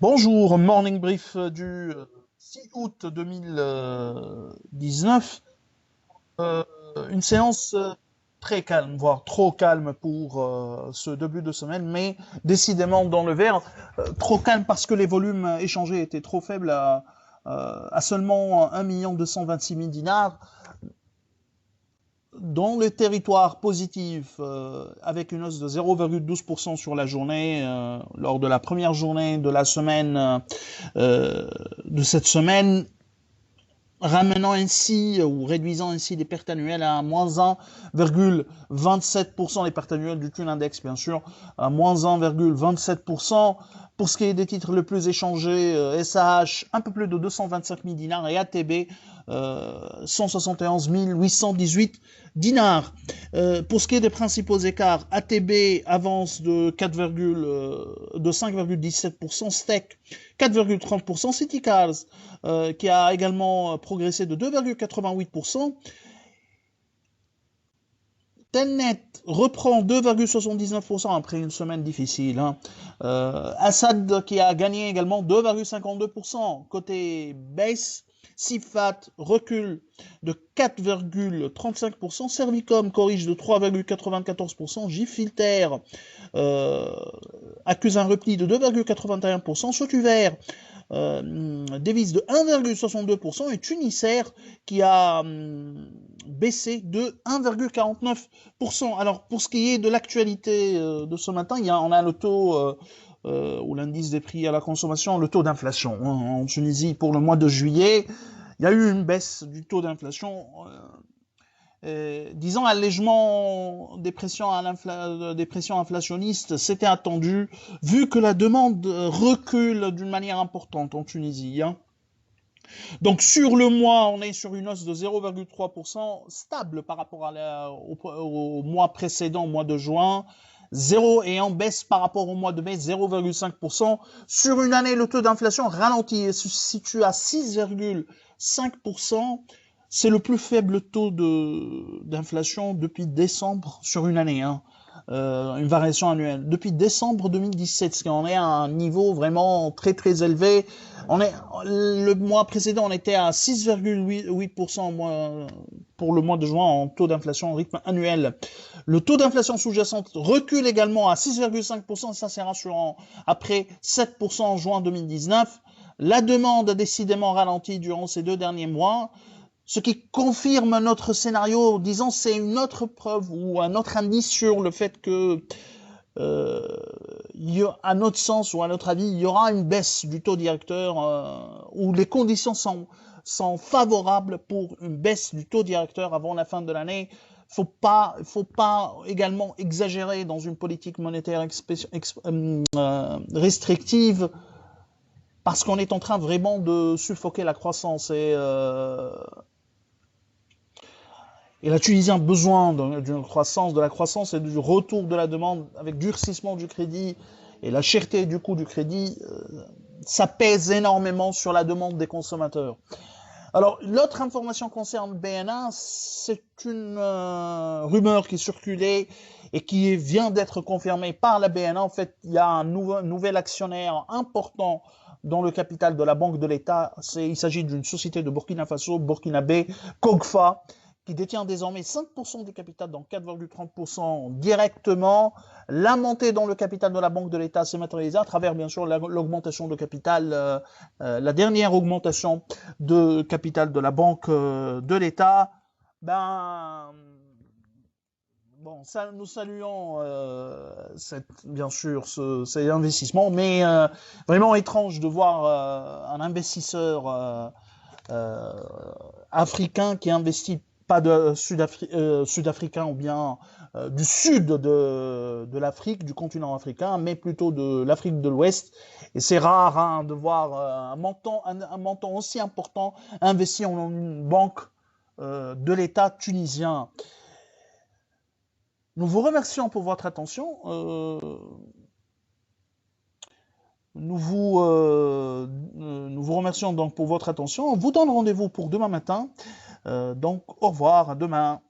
Bonjour, morning brief du 6 août 2019. Euh, une séance très calme, voire trop calme pour ce début de semaine, mais décidément dans le vert. Trop calme parce que les volumes échangés étaient trop faibles à seulement 1 226 000 dinars. Dans le territoire positif, avec une hausse de 0,12% sur la journée, lors de la première journée de la semaine, de cette semaine, ramenant ainsi ou réduisant ainsi les pertes annuelles à moins 1,27%, les pertes annuelles du Thun Index bien sûr, à moins 1,27%. Pour ce qui est des titres les plus échangés, SAH un peu plus de 225 000 dinars et ATB 171 818 dinars. Pour ce qui est des principaux écarts, ATB avance de 5,17%, Steak 4,30%, CityCars qui a également progressé de 2,88%. Telnet reprend 2,79% après une semaine difficile. Assad qui a gagné également 2,52%. Côté baisse, Sifat recule de 4,35%. Servicom corrige de 3,94%. Gifilter accuse un repli de 2,81%. Sotuver dévisse de 1,62% et Tunisair qui a baissé de 1,49%. Alors pour ce qui est de l'actualité de ce matin, on a le taux ou l'indice des prix à la consommation, le taux d'inflation en Tunisie pour le mois de juillet. Il y a eu une baisse du taux d'inflation. Disons allègement des pressions inflationnistes, c'était attendu, vu que la demande recule d'une manière importante en Tunisie. Donc sur le mois, on est sur une hausse de 0,3%, stable par rapport au mois précédent, au mois de juin. 0 et en baisse par rapport au mois de mai, 0,5%. Sur une année, le taux d'inflation ralentit et se situe à 6,5%. C'est le plus faible taux d'inflation depuis décembre sur une année, une variation annuelle. Depuis décembre 2017, ce qui en est à un niveau vraiment très très élevé. Le mois précédent, on était à 6,8% pour le mois de juin en taux d'inflation en rythme annuel. Le taux d'inflation sous-jacente recule également à 6,5%, ça c'est rassurant, après 7% en juin 2019. La demande a décidément ralenti durant ces 2 derniers mois, ce qui confirme notre scénario. Disons, c'est une autre preuve ou un autre indice sur le fait que, à notre sens ou à notre avis, il y aura une baisse du taux directeur où les conditions sont favorables pour une baisse du taux directeur avant la fin de l'année. Faut pas également exagérer dans une politique monétaire restrictive parce qu'on est en train vraiment de suffoquer la croissance et la Tunisie a besoin d'une croissance, de la croissance et du retour de la demande avec durcissement du crédit et la cherté du coût du crédit. Ça pèse énormément sur la demande des consommateurs. Alors, l'autre information concerne BNA, c'est une rumeur qui circulait et qui vient d'être confirmée par la BNA. En fait, il y a un nouvel actionnaire important dans le capital de la Banque de l'État. Il s'agit d'une société de Burkina Faso, burkinabé, Kogfa, qui détient désormais 5% du capital, donc 4,30% directement. La montée dans le capital de la Banque de l'État s'est matérialisée à travers, bien sûr, l'augmentation de capital, la dernière augmentation de capital de la Banque de l'État. Bon, ça, nous saluons bien sûr ces investissements, mais vraiment étrange de voir un investisseur africain qui investit pas de sud-africain ou bien du sud de l'Afrique, du continent africain, mais plutôt de l'Afrique de l'Ouest. Et c'est rare de voir un montant aussi important investi en une banque de l'État tunisien. Nous vous remercions pour votre attention. Nous vous remercions donc pour votre attention. On vous donne rendez-vous pour demain matin. Donc, au revoir, à demain.